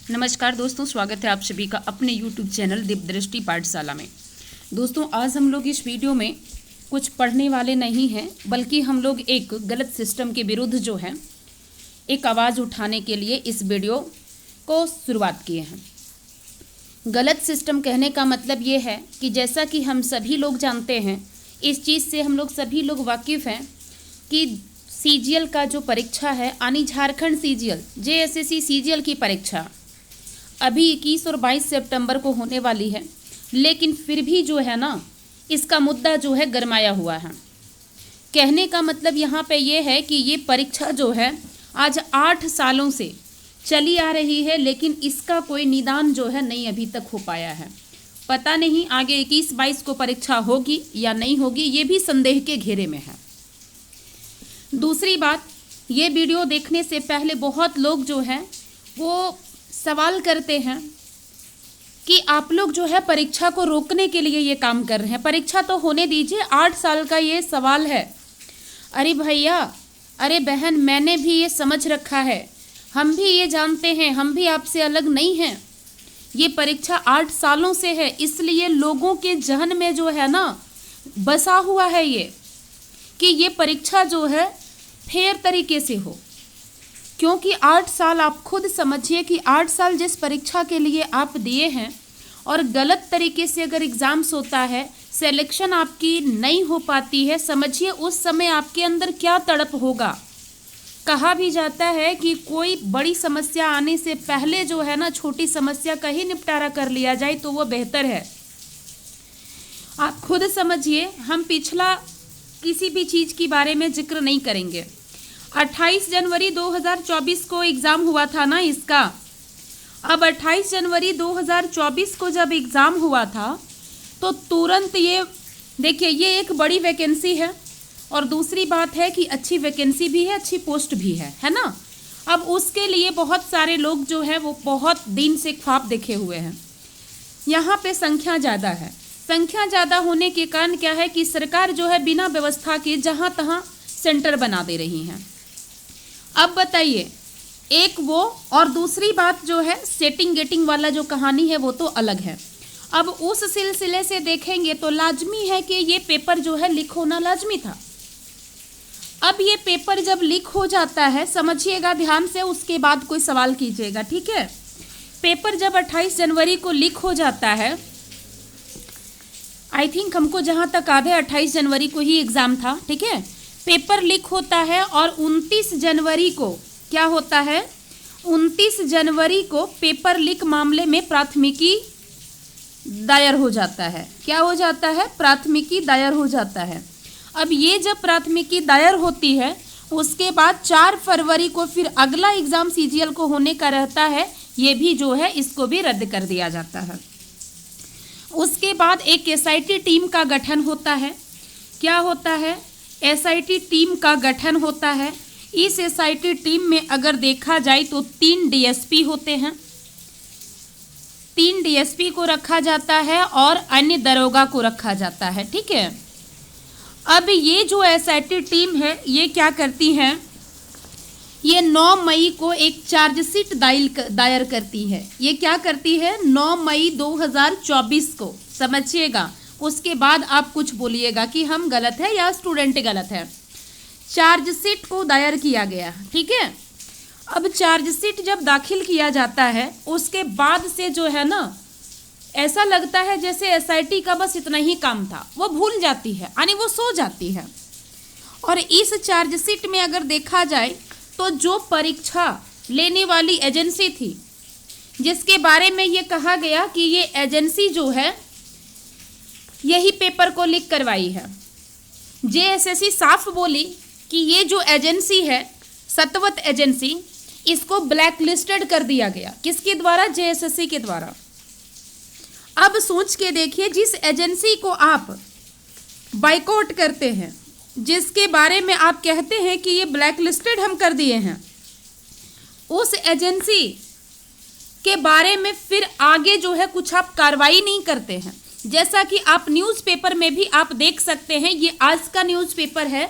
नमस्कार दोस्तों, स्वागत है आप सभी का अपने YouTube चैनल दिव्यदृष्टि पाठशाला में। दोस्तों, आज हम लोग इस वीडियो में कुछ पढ़ने वाले नहीं हैं, बल्कि हम लोग एक गलत सिस्टम के विरुद्ध जो है एक आवाज़ उठाने के लिए इस वीडियो को शुरुआत किए हैं। गलत सिस्टम कहने का मतलब ये है कि जैसा कि हम सभी लोग जानते हैं, इस चीज़ से हम लोग सभी लोग वाकिफ़ हैं कि CGL का जो परीक्षा है, यानी झारखंड CGL JSSC CGL की परीक्षा अभी 21 और 22 सितंबर को होने वाली है। लेकिन फिर भी जो है ना, इसका मुद्दा जो है गरमाया हुआ है। कहने का मतलब यहाँ पे ये है कि ये परीक्षा जो है आज 8 सालों से चली आ रही है, लेकिन इसका कोई निदान जो है नहीं अभी तक हो पाया है। पता नहीं आगे 21-22 को परीक्षा होगी या नहीं होगी, ये भी संदेह के घेरे में है। दूसरी बात, ये वीडियो देखने से पहले बहुत लोग जो हैं वो सवाल करते हैं कि आप लोग जो है परीक्षा को रोकने के लिए ये काम कर रहे हैं। परीक्षा तो होने दीजिए, 8 साल का ये सवाल है। अरे भैया, अरे बहन, मैंने भी ये समझ रखा है, हम भी ये जानते हैं, हम भी आपसे अलग नहीं हैं। ये परीक्षा 8 सालों से है, इसलिए लोगों के जहन में जो है ना बसा हुआ है ये कि ये परीक्षा जो है फेयर तरीके से हो। क्योंकि 8 साल आप खुद समझिए कि 8 साल जिस परीक्षा के लिए आप दिए हैं और गलत तरीके से अगर एग्ज़ाम्स होता है, सिलेक्शन आपकी नहीं हो पाती है, समझिए उस समय आपके अंदर क्या तड़प होगा। कहा भी जाता है कि कोई बड़ी समस्या आने से पहले जो है ना छोटी समस्या का ही निपटारा कर लिया जाए तो वो बेहतर है। आप खुद समझिए, हम पिछला किसी भी चीज़ के बारे में जिक्र नहीं करेंगे। 28 जनवरी 2024 को एग्ज़ाम हुआ था ना इसका। अब 28 जनवरी 2024 को जब एग्ज़ाम हुआ था तो तुरंत ये देखिए, ये एक बड़ी वैकेंसी है और दूसरी बात है कि अच्छी वैकेंसी भी है, अच्छी पोस्ट भी है ना। अब उसके लिए बहुत सारे लोग जो है वो बहुत दिन से ख्वाब देखे हुए हैं। यहाँ पे संख्या ज़्यादा है। संख्या ज़्यादा होने के कारण क्या है कि सरकार जो है बिना व्यवस्था के जहाँ तहाँ सेंटर बना दे रही हैं। अब बताइए, एक वो और दूसरी बात जो है सेटिंग गेटिंग वाला जो कहानी है वो तो अलग है। अब उस सिलसिले से देखेंगे तो लाजमी है कि ये पेपर जो है लीक होना लाजमी था। अब ये पेपर जब लीक हो जाता है, समझिएगा ध्यान से, उसके बाद कोई सवाल कीजिएगा, ठीक है। पेपर जब 28 जनवरी को लीक हो जाता है, आई थिंक हमको जहाँ तक याद है 28 जनवरी को ही एग्ज़ाम था, ठीक है। पेपर लीक होता है और 29 जनवरी को क्या होता है, 29 जनवरी को पेपर लीक मामले में प्राथमिकी दायर हो जाता है। क्या हो जाता है? प्राथमिकी दायर हो जाता है। अब ये जब प्राथमिकी दायर होती है, उसके बाद 4 फरवरी को फिर अगला एग्ज़ाम CGL को होने का रहता है। ये भी जो है इसको भी रद्द कर दिया जाता है। उसके बाद एक SIT टीम का गठन होता है। क्या होता है? SIT टीम का गठन होता है। इस SIT टीम में अगर देखा जाए तो 3 DSP होते हैं। 3 DSP को रखा जाता है और अन्य दरोगा को रखा जाता है, ठीक है। अब ये जो SIT टीम है ये क्या करती है, ये 9 मई को एक चार्जशीट दायर करती है। ये क्या करती है? 9 मई 2024 को, समझिएगा। उसके बाद आप कुछ बोलिएगा कि हम गलत है या स्टूडेंट गलत है। चार्जशीट को दायर किया गया, ठीक है। अब चार्जशीट जब दाखिल किया जाता है, उसके बाद से जो है ना ऐसा लगता है जैसे SIT का बस इतना ही काम था, वो भूल जाती है, यानी वो सो जाती है। और इस चार्जशीट में अगर देखा जाए तो जो परीक्षा लेने वाली एजेंसी थी, जिसके बारे में ये कहा गया कि ये एजेंसी जो है यही पेपर को लीक करवाई है, JSSC साफ बोली कि ये जो एजेंसी है सतवत एजेंसी, इसको ब्लैक लिस्टेड कर दिया गया। किसके द्वारा? JSSC के द्वारा। अब सोच के देखिए, जिस एजेंसी को आप बाइकआउट करते हैं, जिसके बारे में आप कहते हैं कि ये ब्लैक लिस्टेड हम कर दिए हैं, उस एजेंसी के बारे में फिर आगे जो है कुछ आप कार्रवाई नहीं करते हैं। जैसा कि आप न्यूज़पेपर में भी आप देख सकते हैं, ये आज का न्यूज़पेपर है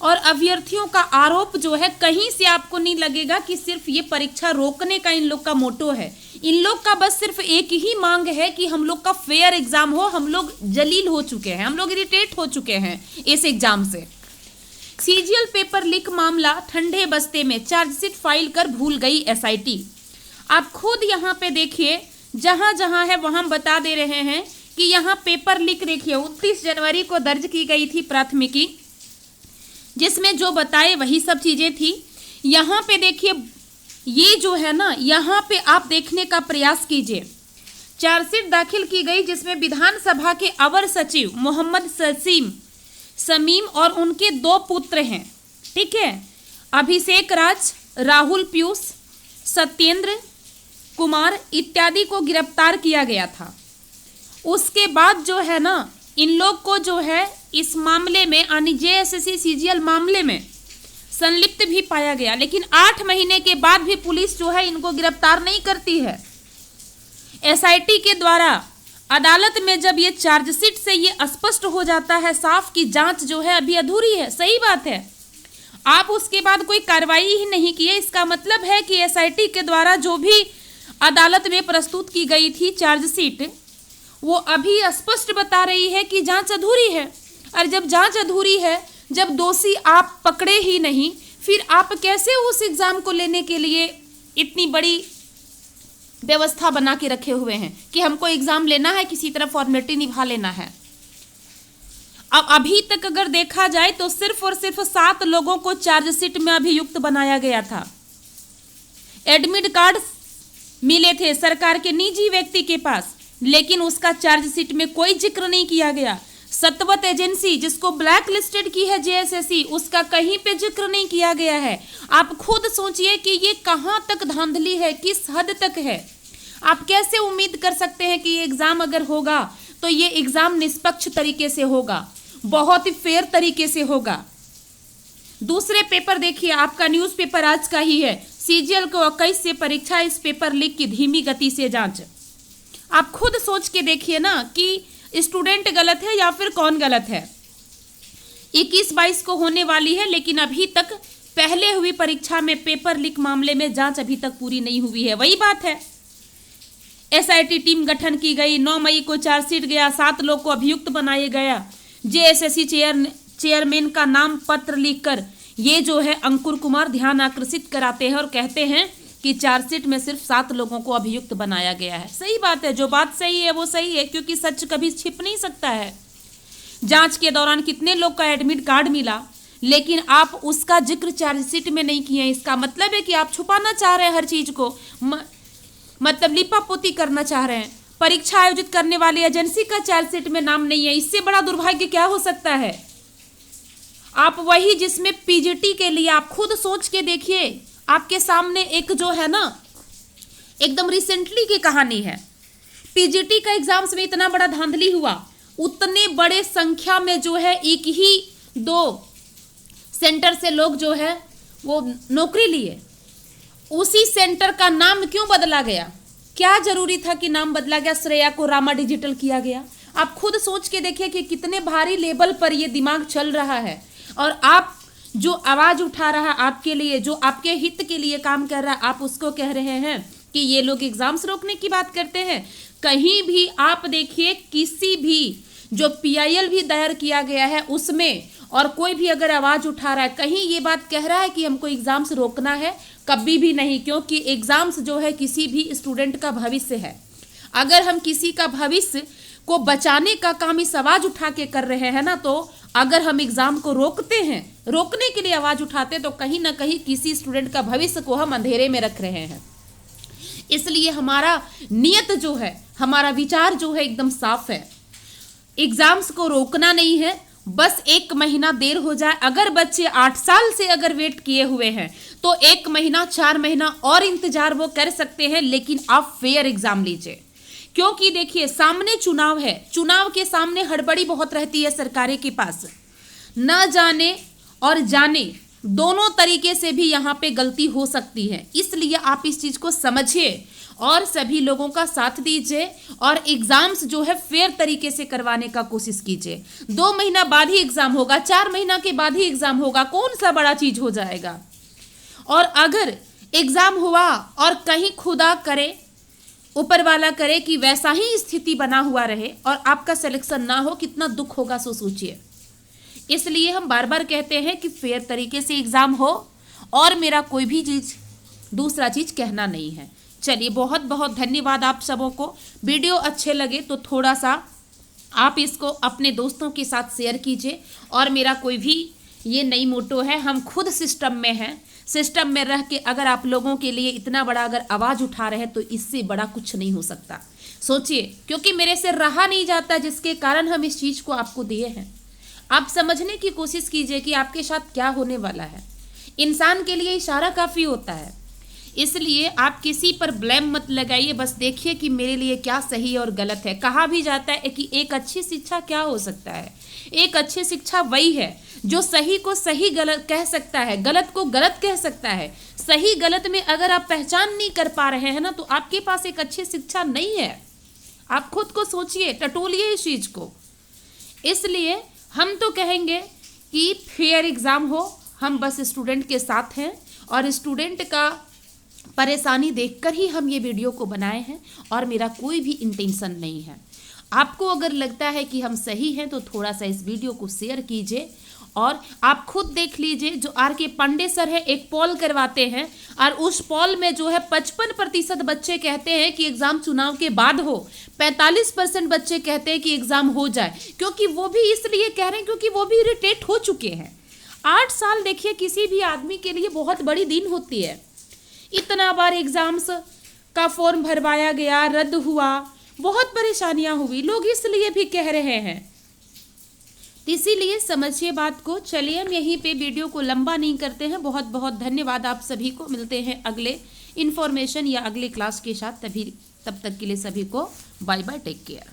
और अभ्यर्थियों का आरोप जो है, कहीं से आपको नहीं लगेगा कि सिर्फ ये परीक्षा रोकने का इन लोग का मोटो है। इन लोग का बस सिर्फ एक ही मांग है कि हम लोग का फेयर एग्जाम हो। हम लोग जलील हो चुके हैं, हम लोग इरिटेट हो चुके हैं इस एग्जाम से। सीजीएल पेपर लीक मामला ठंडे बस्ते में, चार्जशीट फाइल कर भूल गई एसआईटी। आप खुद यहाँ पे देखिए, जहां जहां है वहां बता दे रहे हैं कि यहाँ पेपर लीक देखिए 29 जनवरी को दर्ज की गई थी प्राथमिकी, जिसमें जो बताए वही सब चीजें थी। यहाँ पे देखिए, ये जो है ना, यहाँ पे आप देखने का प्रयास कीजिए। चार्जशीट दाखिल की गई जिसमें विधानसभा के अवर सचिव मोहम्मद शमीम और उनके 2 पुत्र हैं, ठीक है, अभिषेक राज, राहुल पीयूष, सत्येंद्र कुमार इत्यादि को गिरफ्तार किया गया था। उसके बाद जो है ना, इन लोग को जो है इस मामले में यानी जेएसएससी सीजीएल मामले में संलिप्त भी पाया गया, लेकिन 8 महीने के बाद भी पुलिस जो है इनको गिरफ्तार नहीं करती है। एसआईटी के द्वारा अदालत में जब ये चार्जशीट से ये स्पष्ट हो जाता है साफ कि जांच जो है अभी अधूरी है, सही बात है, आप उसके बाद कोई कार्रवाई ही नहीं किए, इसका मतलब है कि एसआईटी के द्वारा जो भी अदालत में प्रस्तुत की गई थी चार्जशीट, वो अभी स्पष्ट बता रही है कि जांच अधूरी है। और जब जांच अधूरी है, जब दोषी आप पकड़े ही नहीं, फिर आप कैसे उस एग्जाम को लेने के लिए इतनी बड़ी व्यवस्था बना के रखे हुए हैं कि हमको एग्जाम लेना है, किसी तरह फॉर्मेलिटी निभा लेना है। अब अभी तक अगर देखा जाए तो सिर्फ और सिर्फ 7 लोगों को चार्जशीट में अभियुक्त बनाया गया था। एडमिट कार्ड मिले थे सरकार के निजी व्यक्ति के पास, लेकिन उसका चार्जशीट में कोई जिक्र नहीं किया गया। सतवत एजेंसी जिसको ब्लैक लिस्टेड की है जेएसएससी, उसका कहीं पे जिक्र नहीं किया गया है। आप खुद सोचिए कि ये कहां तक धांधली है, किस हद तक है। आप कैसे उम्मीद कर सकते हैं कि ये एग्जाम अगर होगा तो ये एग्जाम निष्पक्ष तरीके से होगा, बहुत ही फेयर तरीके से होगा। दूसरे पेपर देखिए, आपका न्यूज़पेपर आज का ही है, सीजीएल को 21 से परीक्षा, इस पेपर लीक की धीमी गति से जांच। आप खुद सोच के देखिए ना कि स्टूडेंट गलत है या फिर कौन गलत है। 21-22 को होने वाली है, लेकिन अभी तक पहले हुई परीक्षा में पेपर लीक मामले में जांच अभी तक पूरी नहीं हुई है। वही बात है, एसआईटी टीम गठन की गई, 9 मई को चार्जशीट गया, 7 लोग को अभियुक्त बनाया गया। जेएसएससी चेयरमैन का नाम पत्र लिखकर ये जो है अंकुर कुमार ध्यान आकर्षित कराते हैं और कहते हैं कि चार्जशीट में सिर्फ 7 लोगों को अभियुक्त बनाया गया है। सही बात है, जो बात सही है वो सही है, क्योंकि सच कभी छिप नहीं सकता है। जांच के दौरान कितने लोग का एडमिट कार्ड मिला, लेकिन आप उसका जिक्र चार्जशीट में नहीं किए। इसका मतलब है कि आप छुपाना चाह रहे हैं हर चीज को, मतलब लिपापोती करना चाह रहे हैं। परीक्षा आयोजित करने वाली एजेंसी का चार्जशीट में नाम नहीं है, इससे बड़ा दुर्भाग्य क्या हो सकता है। आप वही जिसमें पीजीटी के लिए, आप खुद सोच के देखिए, आपके सामने एक जो है ना एकदम रिसेंटली की कहानी है। पीजीटी का एग्जाम्स में इतना बड़ा धांधली हुआ, उतने बड़े संख्या में जो है 1 ही 2 सेंटर से लोग जो है वो नौकरी लिए। उसी सेंटर का नाम क्यों बदला गया, क्या जरूरी था कि नाम बदला गया, श्रेया को रामा डिजिटल किया गया। आप खुद सोच के देखिए कि कितने भारी लेवल पर ये दिमाग चल रहा है, और आप जो आवाज उठा रहा है आपके लिए, जो आपके हित के लिए काम कर रहा है, आप उसको कह रहे हैं कि ये लोग एग्जाम्स रोकने की बात करते हैं। कहीं भी आप देखिए, किसी भी जो पीआईएल भी दायर किया गया है उसमें, और कोई भी अगर आवाज उठा रहा है, कहीं ये बात कह रहा है कि हमको एग्जाम्स रोकना है, कभी भी नहीं। क्योंकि एग्जाम्स जो है किसी भी स्टूडेंट का भविष्य है। अगर हम किसी का भविष्य को बचाने का काम इस आवाज उठा के कर रहे हैं ना, तो अगर हम एग्जाम को रोकते हैं, रोकने के लिए आवाज उठाते हैं, तो कहीं ना कहीं किसी स्टूडेंट का भविष्य को हम अंधेरे में रख रहे हैं। इसलिए हमारा नियत जो है, हमारा विचार जो है एकदम साफ है। एग्जाम्स को रोकना नहीं है, बस 1 महीना देर हो जाए। अगर बच्चे 8 साल से अगर वेट किए हुए हैं तो 1 महीना 4 महीना और इंतजार वो कर सकते हैं, लेकिन आप फेयर एग्जाम लीजिए। क्योंकि देखिए, सामने चुनाव है, चुनाव के सामने हड़बड़ी बहुत रहती है सरकारें के पास। न जाने और जाने दोनों तरीके से भी यहाँ पे गलती हो सकती है, इसलिए आप इस चीज को समझिए और सभी लोगों का साथ दीजिए और एग्जाम्स जो है फेयर तरीके से करवाने का कोशिश कीजिए। 2 महीना बाद ही एग्जाम होगा, 4 महीना के बाद ही एग्जाम होगा, कौन सा बड़ा चीज हो जाएगा। और अगर एग्जाम हुआ और कहीं खुदा करे, ऊपर वाला करे कि वैसा ही स्थिति बना हुआ रहे और आपका सिलेक्शन ना हो, कितना दुख होगा सो सोचिए। इसलिए हम बार बार कहते हैं कि फेयर तरीके से एग्जाम हो और मेरा कोई भी चीज दूसरा चीज कहना नहीं है। चलिए, बहुत बहुत धन्यवाद आप सबों को। वीडियो अच्छे लगे तो थोड़ा सा आप इसको अपने दोस्तों के साथ शेयर कीजिए। और मेरा कोई भी ये नई मोटो है, हम खुद सिस्टम में हैं, सिस्टम में रह के अगर आप लोगों के लिए इतना बड़ा अगर आवाज़ उठा रहे हैं तो इससे बड़ा कुछ नहीं हो सकता। सोचिए, क्योंकि मेरे से रहा नहीं जाता, जिसके कारण हम इस चीज़ को आपको दिए हैं। आप समझने की कोशिश कीजिए कि आपके साथ क्या होने वाला है। इंसान के लिए इशारा काफ़ी होता है, इसलिए आप किसी पर ब्लेम मत लगाइए, बस देखिए कि मेरे लिए क्या सही और गलत है। कहा भी जाता है कि एक अच्छी शिक्षा क्या हो सकता है, एक अच्छी शिक्षा वही है जो सही को सही गलत कह सकता है, गलत को गलत कह सकता है। सही गलत में अगर आप पहचान नहीं कर पा रहे हैं ना, तो आपके पास एक अच्छी शिक्षा नहीं है। आप खुद को सोचिए, टटोलिए इस चीज को। इसलिए हम तो कहेंगे कि फेयर एग्जाम हो, हम बस स्टूडेंट के साथ हैं और स्टूडेंट का परेशानी देखकर ही हम ये वीडियो को बनाए हैं और मेरा कोई भी इंटेंशन नहीं है। आपको अगर लगता है कि हम सही हैं तो थोड़ा सा इस वीडियो को शेयर कीजिए और आप खुद देख लीजिए। जो आर.के. पांडे सर है, एक पोल करवाते हैं और उस पोल में जो है 55% बच्चे कहते हैं कि एग्जाम चुनाव के बाद हो, 45% बच्चे कहते हैं कि एग्जाम हो जाए। क्योंकि वो भी इसलिए कह रहे हैं क्योंकि वो भी इरिटेट हो चुके हैं। 8 साल देखिए किसी भी आदमी के लिए बहुत बड़ी दिन होती है। इतना बार एग्जाम्स का फॉर्म भरवाया गया, रद्द हुआ, बहुत परेशानियां हुई, लोग इसलिए भी कह रहे हैं। इसीलिए समझिए बात को। चलिए, हम यहीं पे वीडियो को लंबा नहीं करते हैं। बहुत बहुत धन्यवाद आप सभी को। मिलते हैं अगले इन्फॉर्मेशन या अगले क्लास के साथ। तब तक के लिए सभी को बाय बाय, टेक केयर।